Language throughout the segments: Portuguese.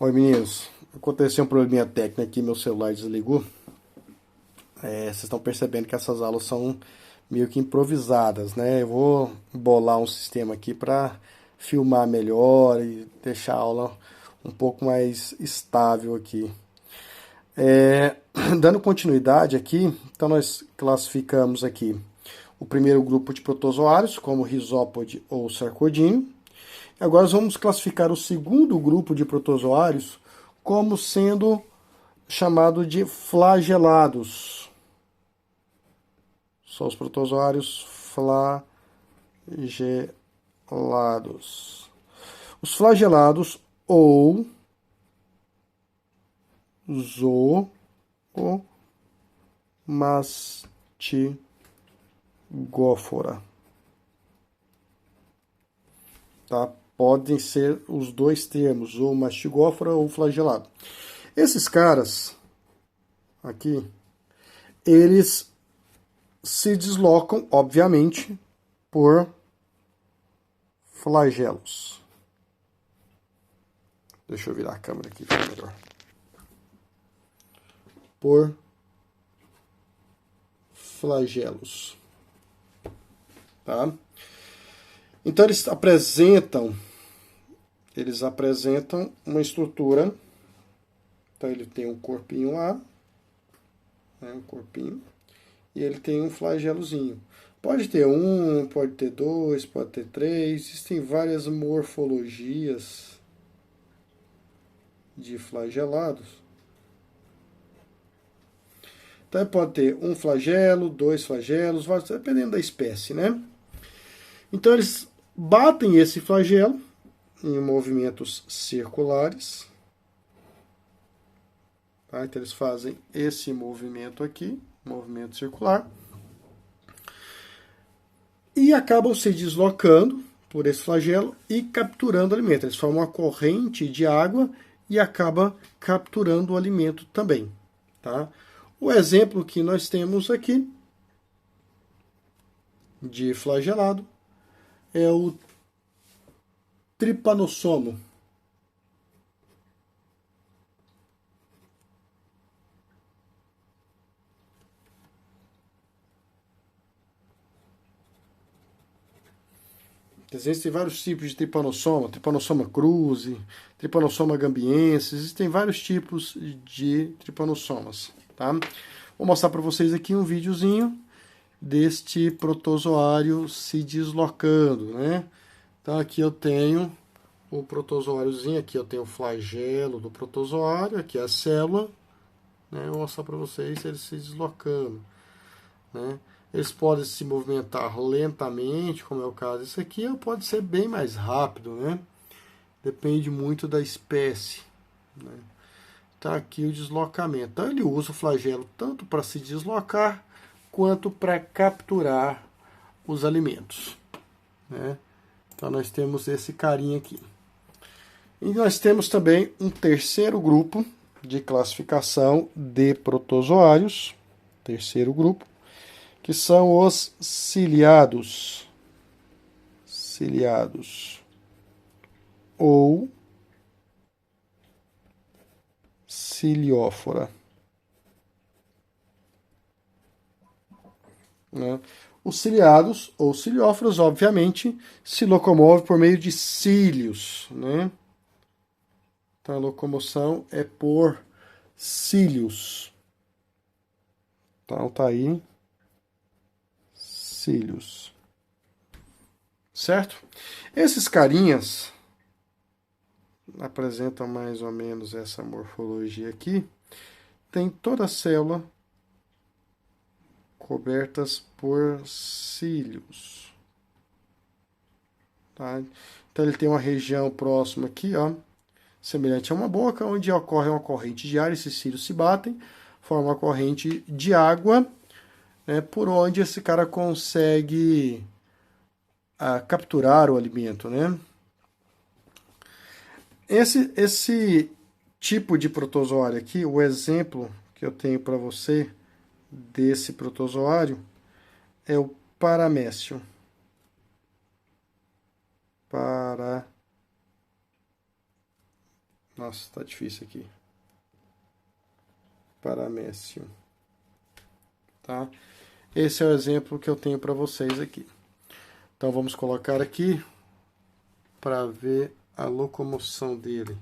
Oi, meninos. Aconteceu um probleminha técnico aqui, meu celular desligou. Vocês estão percebendo que essas aulas são meio que improvisadas, né? Eu vou bolar um sistema aqui para filmar melhor e deixar a aula um pouco mais estável aqui. Dando continuidade aqui, então nós classificamos aqui o primeiro grupo de protozoários, como Rhizopode ou Sarcodine. Agora nós vamos classificar o segundo grupo de protozoários como sendo chamado de flagelados. São os protozoários flagelados. Os flagelados ou zoomastigófora. Tá? Podem ser os dois termos, ou mastigófora ou flagelado. Esses caras aqui, eles se deslocam, obviamente, por flagelos. Deixa eu virar a câmera aqui, fica melhor. Por flagelos. Tá? Então eles apresentam uma estrutura. Então ele tem um corpinho lá, né, um corpinho, e ele tem um flagelozinho. Pode ter um, pode ter dois, pode ter três. Existem várias morfologias de flagelados. Então pode ter um flagelo, dois flagelos, dependendo da espécie, né? Então eles batem esse flagelo em movimentos circulares. Tá? Então eles fazem esse movimento aqui, movimento circular, e acabam se deslocando por esse flagelo e capturando o alimento. Eles formam uma corrente de água e acabam capturando o alimento também. Tá? O exemplo que nós temos aqui de flagelado é o tripanossomo. Existem vários tipos de tripanossoma cruzi, tripanossoma gambiense, existem vários tipos de tripanossomas. Tá? Vou mostrar para vocês aqui um videozinho deste protozoário se deslocando, né? Então aqui eu tenho o protozoáriozinho, aqui eu tenho o flagelo do protozoário, aqui é a célula, né? Vou mostrar para vocês ele se deslocando, né? Eles podem se movimentar lentamente, como é o caso desse aqui, ou pode ser bem mais rápido, né? Depende muito da espécie, né? Tá aqui o deslocamento. Então ele usa o flagelo tanto para se deslocar quanto para capturar os alimentos, né? Então nós temos esse carinha aqui. E nós temos também um terceiro grupo de classificação de protozoários, terceiro grupo, que são os ciliados. Ciliados ou ciliófora. Né? Os ciliados ou cilióforos, obviamente, se locomovem por meio de cílios. Né? Então a locomoção é por cílios. Então tá aí. Cílios. Certo? Esses carinhas apresentam mais ou menos essa morfologia aqui. Tem toda a célula cobertas por cílios. Tá? Então ele tem uma região próxima aqui, ó, semelhante a uma boca, onde ocorre uma corrente de ar, esses cílios se batem, forma uma corrente de água, né, por onde esse cara consegue capturar o alimento, né? Esse tipo de protozoário aqui, o exemplo que eu tenho para você desse protozoário é o paramécio. Nossa, tá difícil aqui. Paramécio. Tá? Esse é o exemplo que eu tenho para vocês aqui. Então vamos colocar aqui para ver a locomoção dele.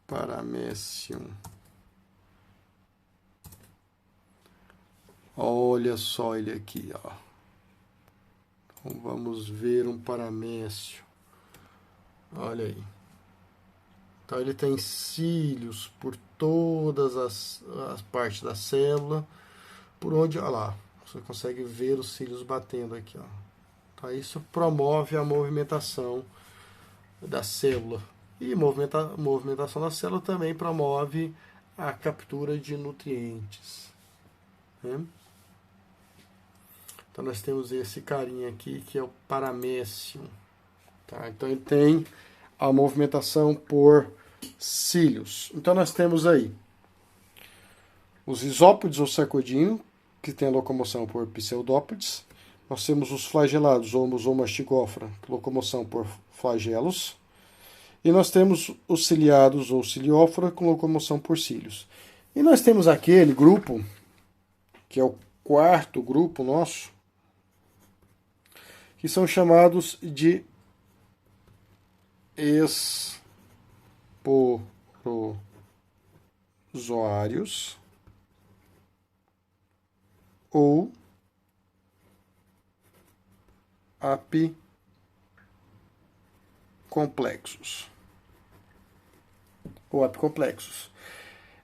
Paramécio. Olha só ele aqui, ó. Então vamos ver um paramécio. Olha aí. Então ele tem cílios por todas as partes da célula, por onde, olha lá, você consegue ver os cílios batendo aqui, ó. Então isso promove a movimentação da célula. E movimentação da célula também promove a captura de nutrientes, né? Então nós temos esse carinha aqui que é o paramécio. Tá? Então ele tem a movimentação por cílios. Então nós temos aí os isópodes ou sarcodino, que tem a locomoção por pseudópodes. Nós temos os flagelados, homos ou mastigófora, locomoção por flagelos. E nós temos os ciliados ou ciliófora, com locomoção por cílios. E nós temos aquele grupo, que é o quarto grupo nosso, que são chamados de esporozoários ou apicomplexos. Ou apicomplexos.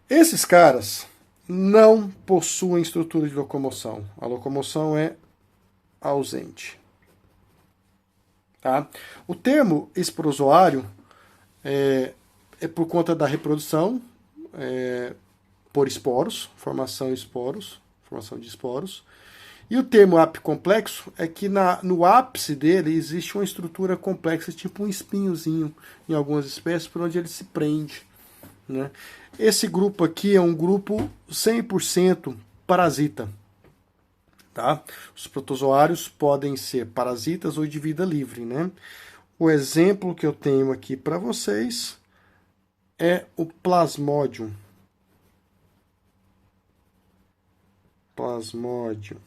Esses caras não possuem estrutura de locomoção. A locomoção é ausente. Tá? O termo esporozoário é por conta da reprodução por esporos, formação de esporos. E o termo apicomplexo é que no ápice dele existe uma estrutura complexa, tipo um espinhozinho em algumas espécies, por onde ele se prende, né? Esse grupo aqui é um grupo 100% parasita. Tá? Os protozoários podem ser parasitas ou de vida livre, né? O exemplo que eu tenho aqui para vocês é o Plasmodium. Plasmodium.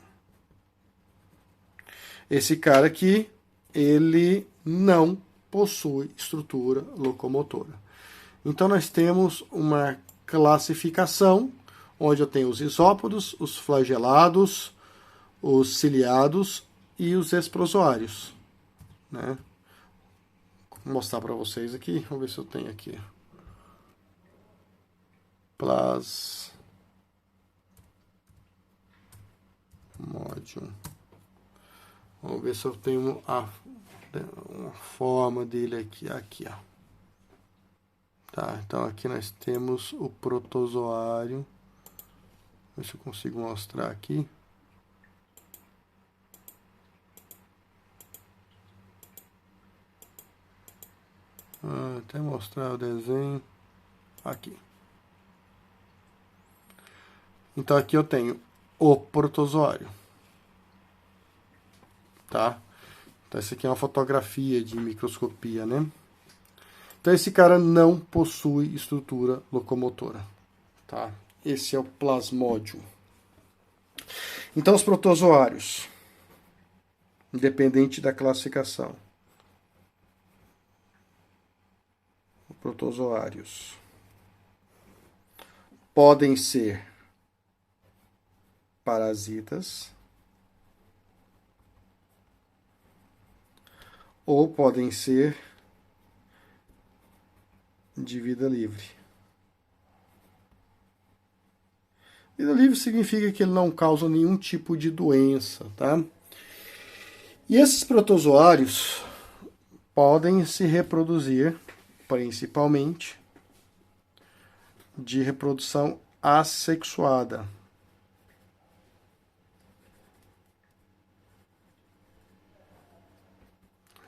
Esse cara aqui, ele não possui estrutura locomotora. Então nós temos uma classificação onde eu tenho os isópodos, os flagelados, os ciliados e os esporozoários, né? Vou mostrar para vocês aqui, vamos ver se eu tenho aqui. Plasmodium. Vamos ver se eu tenho uma forma dele aqui, ó. Tá, então aqui nós temos o protozoário. Ver se eu consigo mostrar aqui. Até mostrar o desenho aqui. Então aqui eu tenho o protozoário, tá? Então essa aqui é uma fotografia de microscopia, né? Então esse cara não possui estrutura locomotora, tá? Esse é o Plasmodium. Então os protozoários, independente da classificação, protozoários podem ser parasitas ou podem ser de vida livre. Vida livre significa que ele não causa nenhum tipo de doença, tá? E esses protozoários podem se reproduzir principalmente de reprodução assexuada.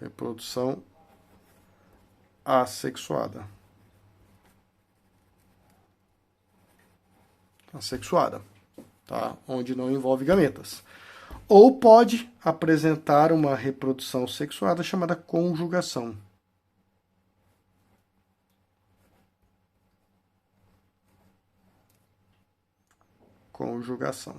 Reprodução assexuada. Assexuada, tá? Onde não envolve gametas. Ou pode apresentar uma reprodução sexuada chamada conjugação. conjugação.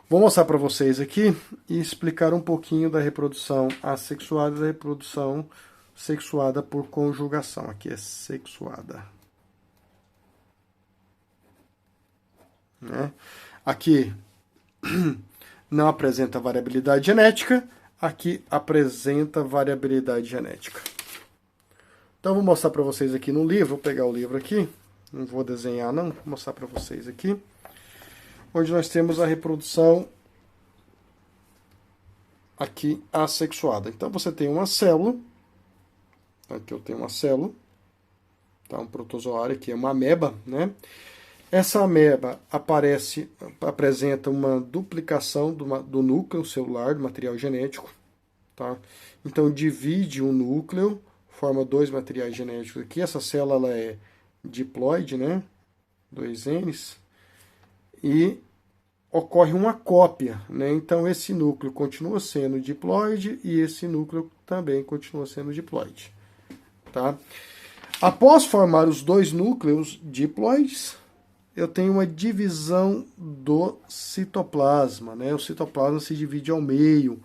Vou mostrar para vocês aqui e explicar um pouquinho da reprodução assexuada e da reprodução sexuada por conjugação. Aqui é sexuada. Né? Aqui não apresenta variabilidade genética, aqui apresenta variabilidade genética. Então, vou mostrar para vocês aqui no livro, vou pegar o livro aqui, não vou desenhar não, vou mostrar para vocês aqui, onde nós temos a reprodução aqui assexuada. Então, você tem uma célula, aqui eu tenho uma célula, tá? Um protozoário, aqui é uma ameba, né? Essa ameba apresenta uma duplicação do núcleo celular, do material genético, tá? Então, divide um núcleo, forma dois materiais genéticos aqui. Essa célula ela é diploide, né? 2 Ns. E ocorre uma cópia, né? Então, esse núcleo continua sendo diploide e esse núcleo também continua sendo diploide, tá? Após formar os dois núcleos diploides, eu tenho uma divisão do citoplasma, né? O citoplasma se divide ao meio,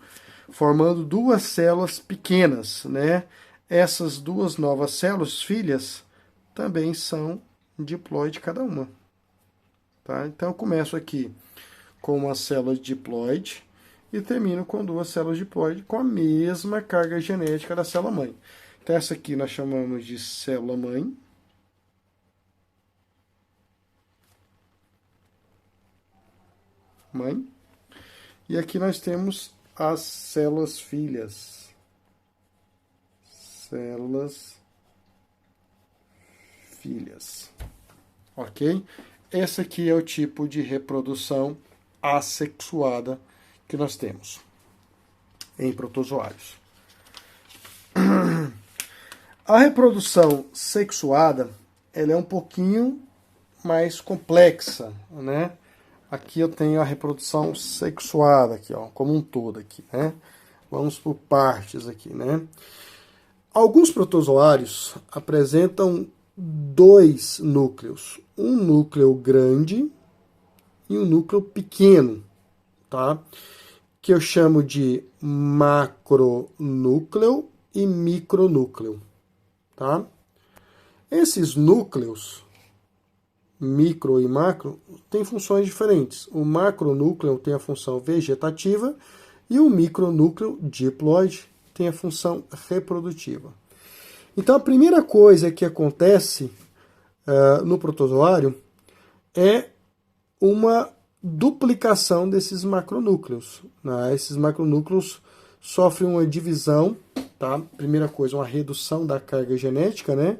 formando duas células pequenas, né? Essas duas novas células filhas também são diploide cada uma, tá? Então eu começo aqui com uma célula diploide e termino com duas células diploide com a mesma carga genética da célula mãe. Então essa aqui nós chamamos de célula mãe. E aqui nós temos as células filhas. Células filhas. Ok? Esse aqui é o tipo de reprodução assexuada que nós temos em protozoários. A reprodução sexuada, ela é um pouquinho mais complexa, né? Aqui eu tenho a reprodução sexuada, aqui, ó, como um todo aqui, né? Vamos por partes aqui, né? Alguns protozoários apresentam dois núcleos, um núcleo grande e um núcleo pequeno, tá? Que eu chamo de macronúcleo e micronúcleo, tá? Esses núcleos micro e macro têm funções diferentes. O macronúcleo tem a função vegetativa e o micronúcleo diploide tem a função reprodutiva. Então, a primeira coisa que acontece no protozoário é uma duplicação desses macronúcleos, né? Esses macronúcleos sofrem uma divisão, tá? Primeira coisa, uma redução da carga genética, né?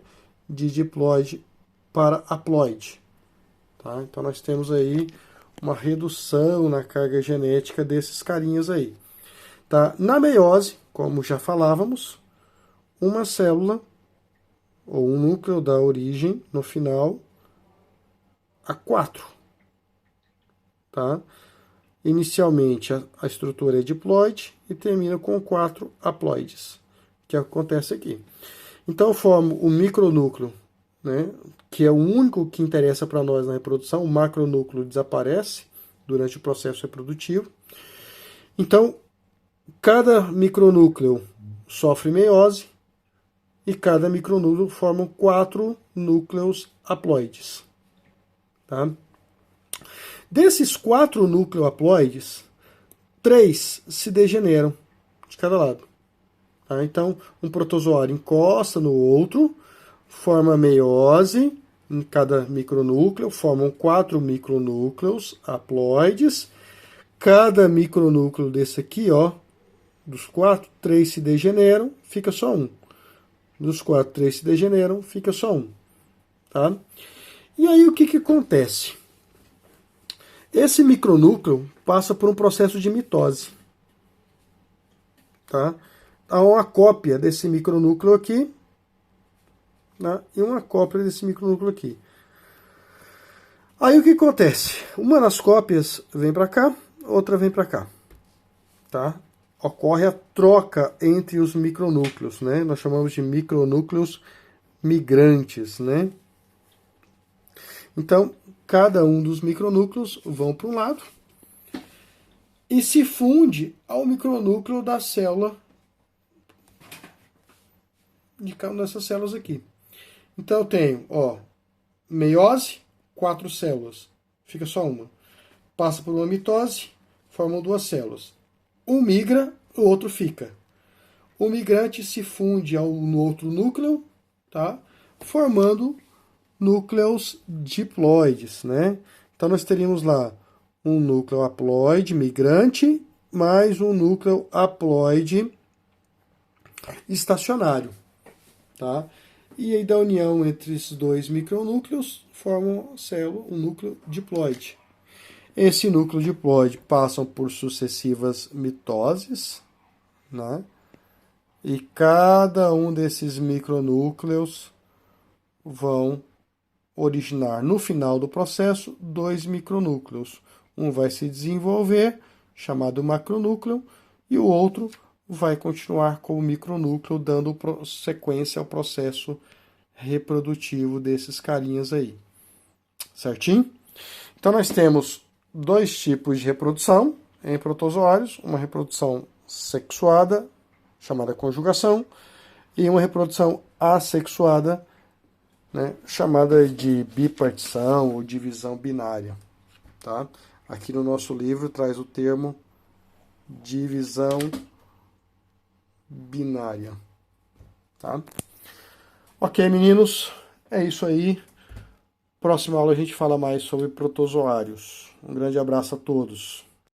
De diploide para haploide. Tá? Então, nós temos aí uma redução na carga genética desses carinhas aí. Tá? Na meiose, como já falávamos, uma célula ou um núcleo dá origem, no final, a 4. Tá? Inicialmente, a estrutura é diploide e termina com 4 haploides, que acontece aqui. Então, eu formo o micronúcleo, né, que é o único que interessa para nós na reprodução. O macronúcleo desaparece durante o processo reprodutivo. Então, cada micronúcleo sofre meiose e cada micronúcleo forma 4 núcleos haploides. Tá? Desses 4 núcleos haploides, 3 se degeneram de cada lado. Tá? Então, um protozoário encosta no outro, forma meiose em cada micronúcleo, formam 4 micronúcleos haploides. Cada micronúcleo desse aqui, ó, dos 4, 3 se degeneram, fica só um. Dos 4, 3 se degeneram, fica só um. Tá? E aí o que acontece? Esse micronúcleo passa por um processo de mitose. Tá? Há uma cópia desse micronúcleo aqui, né, e uma cópia desse micronúcleo aqui. Aí o que acontece? Uma das cópias vem para cá, outra vem para cá. Tá? Ocorre a troca entre os micronúcleos, né? Nós chamamos de micronúcleos migrantes, né? Então, cada um dos micronúcleos vão para um lado e se funde ao micronúcleo da célula, de cada uma dessas células aqui. Então eu tenho, ó, meiose, 4 células, fica só uma. Passa por uma mitose, formam 2 células. Um migra, o outro fica. O migrante se funde no outro núcleo, tá? Formando núcleos diploides, né? Então nós teríamos lá um núcleo haploide migrante mais um núcleo haploide estacionário, tá? E aí da união entre esses 2 micronúcleos formam um núcleo diploide. Esse núcleo diploide passam por sucessivas mitoses, né? E cada um desses micronúcleos vão originar no final do processo 2 micronúcleos. Um vai se desenvolver, chamado macronúcleo, e o outro vai continuar como micronúcleo, dando sequência ao processo reprodutivo desses carinhas aí. Certinho? Então nós temos 2 tipos de reprodução em protozoários, uma reprodução sexuada, chamada conjugação, e uma reprodução assexuada, né, chamada de bipartição ou divisão binária. Tá? Aqui no nosso livro traz o termo divisão binária. Tá? Ok, meninos, é isso aí. Próxima aula a gente fala mais sobre protozoários. Um grande abraço a todos.